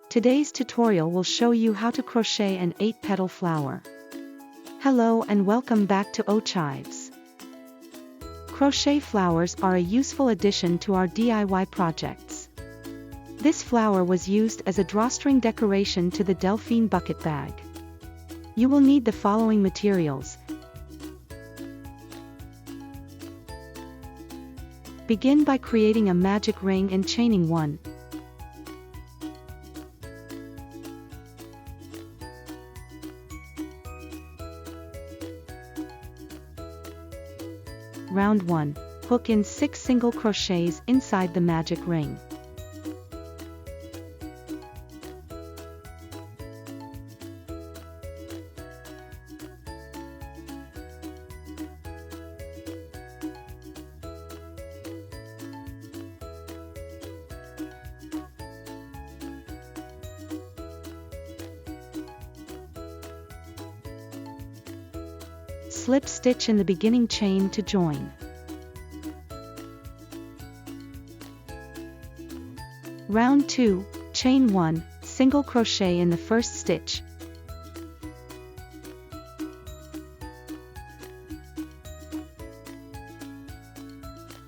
Today's tutorial will show you how to crochet an 8-petal flower. Hello and welcome back to Chives. Crochet flowers are a useful addition to our DIY projects. This flower was used as a drawstring decoration to the Delphine bucket bag. You will need the following materials. Begin by creating a magic ring and chaining 1. Round 1. Hook in 6 single crochets inside the magic ring. Slip stitch in the beginning chain to join. Round 2, chain 1, single crochet in the first stitch.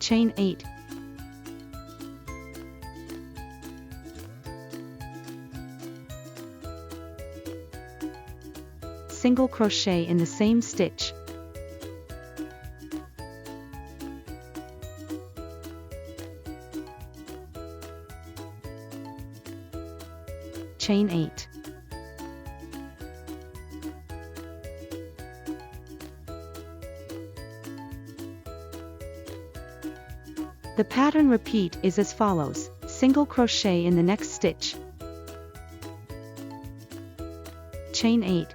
Chain 8. Single crochet in the same stitch. Chain 8. The pattern repeat is as follows: single crochet in the next stitch, chain 8,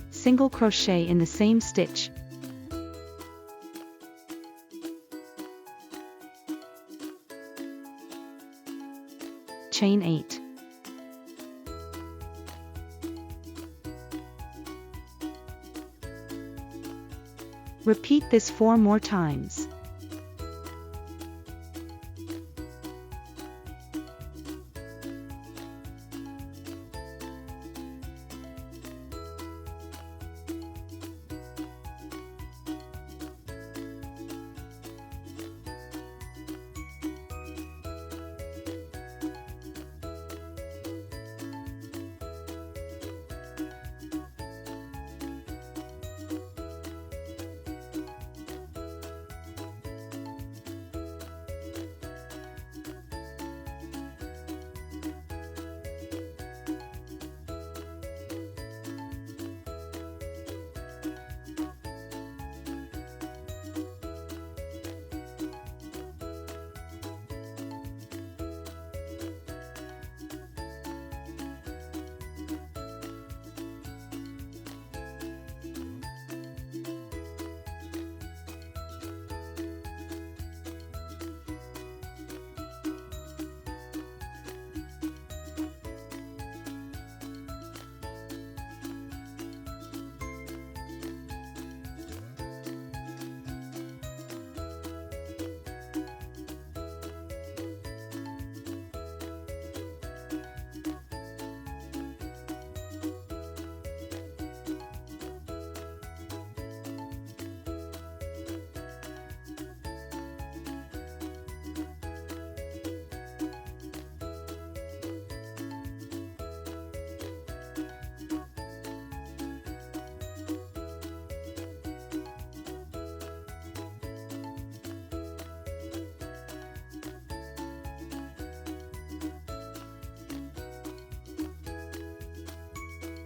single crochet in the same stitch, chain 8. Repeat this 4 more times.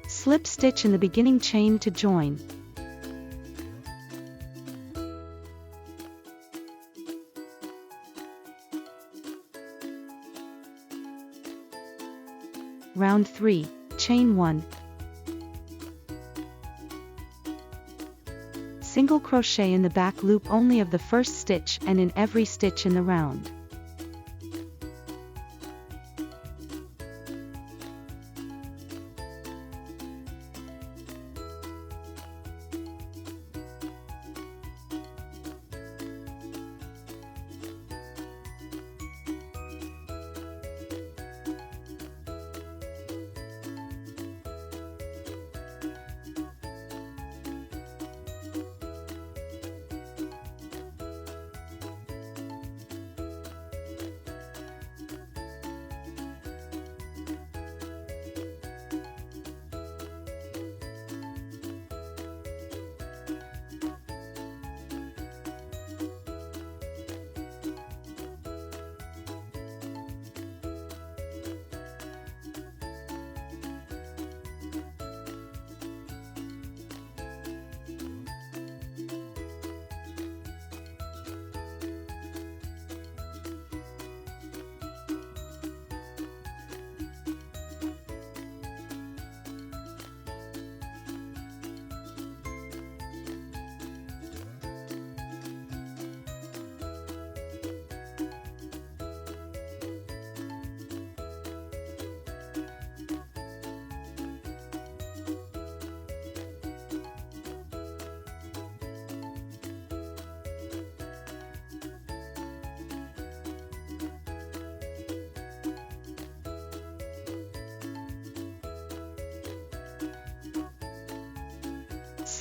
Slip stitch in the beginning chain to join. Round 3, chain 1. Single crochet in the back loop only of the first stitch and in every stitch in the round.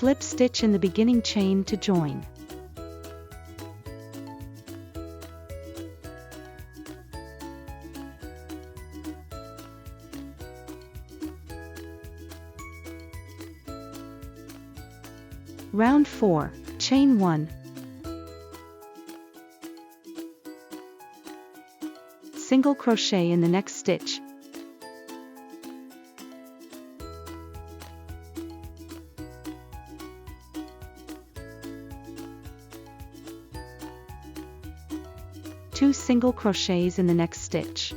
slip stitch in the beginning chain to join. Round 4, chain 1. Single crochet in the next stitch. Two single crochets in the next stitch.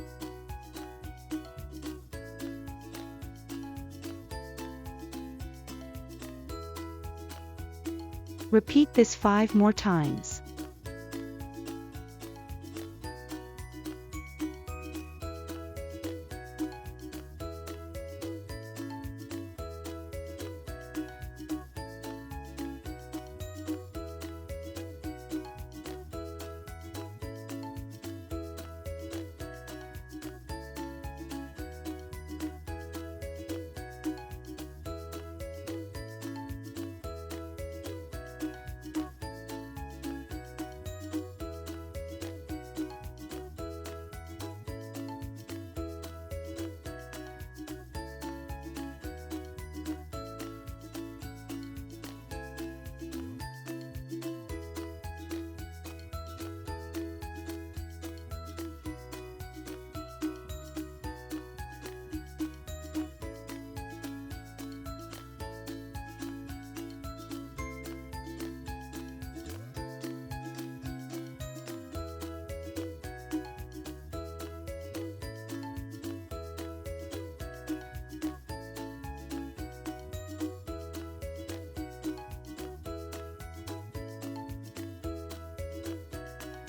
Repeat this 5 more times.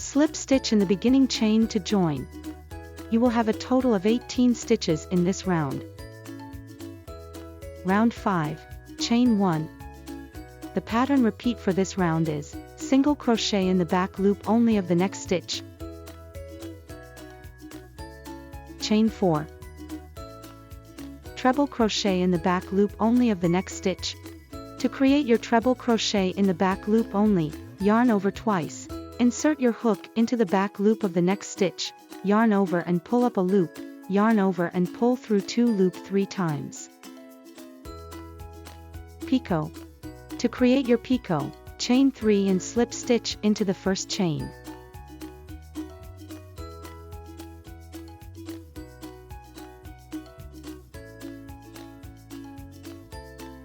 Slip stitch in the beginning chain to join. You will have a total of 18 stitches in this round. Round 5, chain 1. The pattern repeat for this round is single crochet in the back loop only of the next stitch, chain 4, treble crochet in the back loop only of the next stitch. To create your treble crochet in the back loop only, yarn over twice. Insert your hook into the back loop of the next stitch, yarn over and pull up a loop, yarn over and pull through 2 loop 3 times. Picot. To create your picot, chain 3 and slip stitch into the first chain.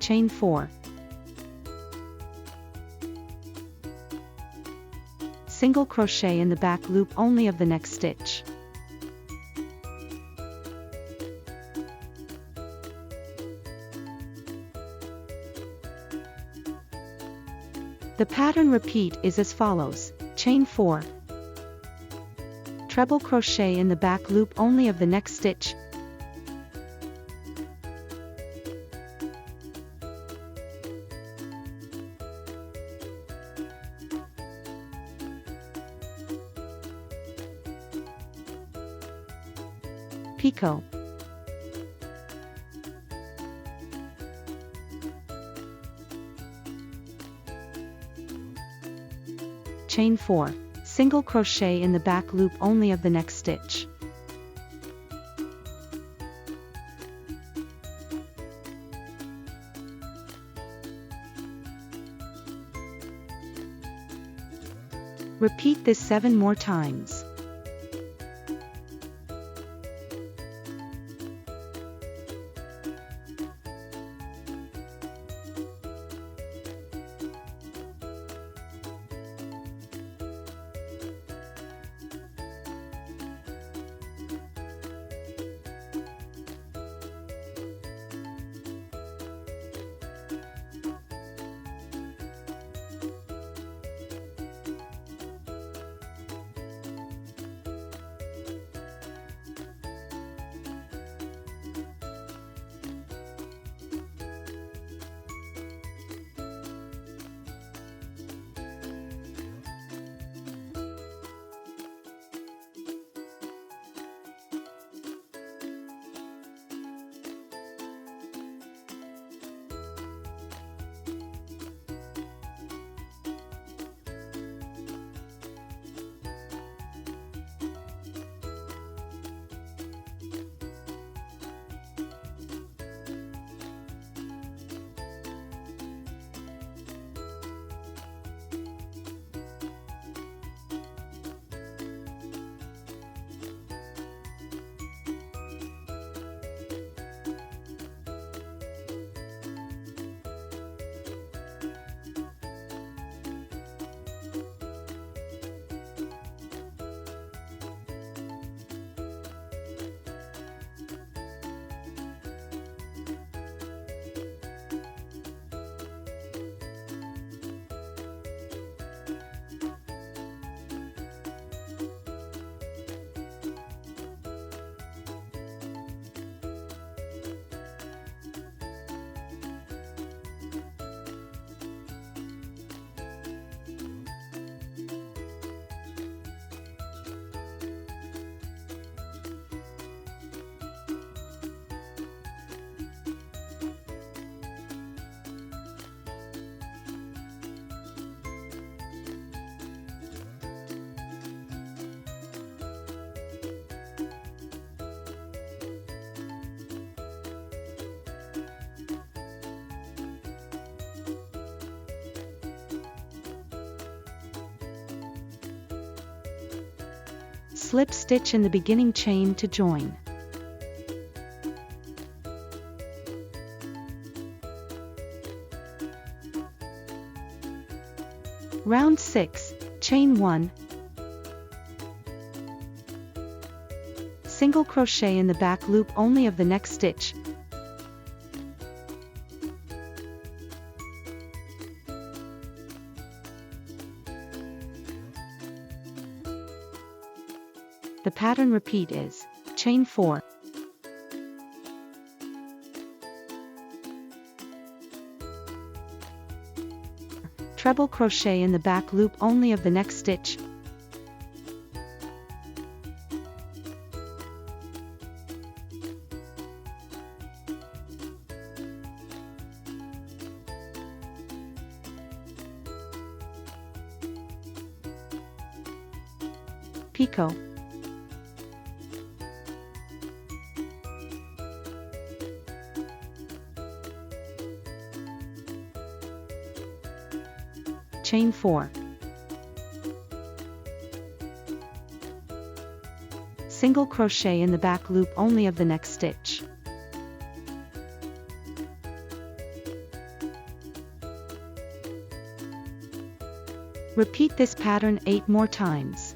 Chain 4. Single crochet in the back loop only of the next stitch. The pattern repeat is as follows: chain 4, treble crochet in the back loop only of the next stitch, picot, chain 4, single crochet in the back loop only of the next stitch. Repeat this 7 more times. Slip stitch in the beginning chain to join. Round 6, chain 1, single crochet in the back loop only of the next stitch. The pattern repeat is chain 4, treble crochet in the back loop only of the next stitch, picot, chain 4, single crochet in the back loop only of the next stitch, repeat this pattern 8 more times.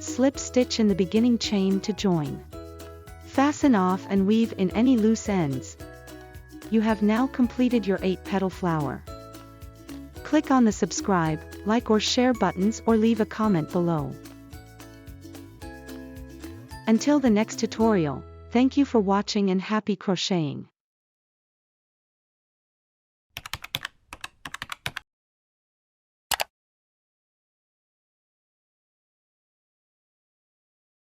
Slip stitch in the beginning chain to join. Fasten off and weave in any loose ends. You have now completed your 8-petal flower. Click on the subscribe, like or share buttons or leave a comment below. Until the next tutorial, thank you for watching and happy crocheting.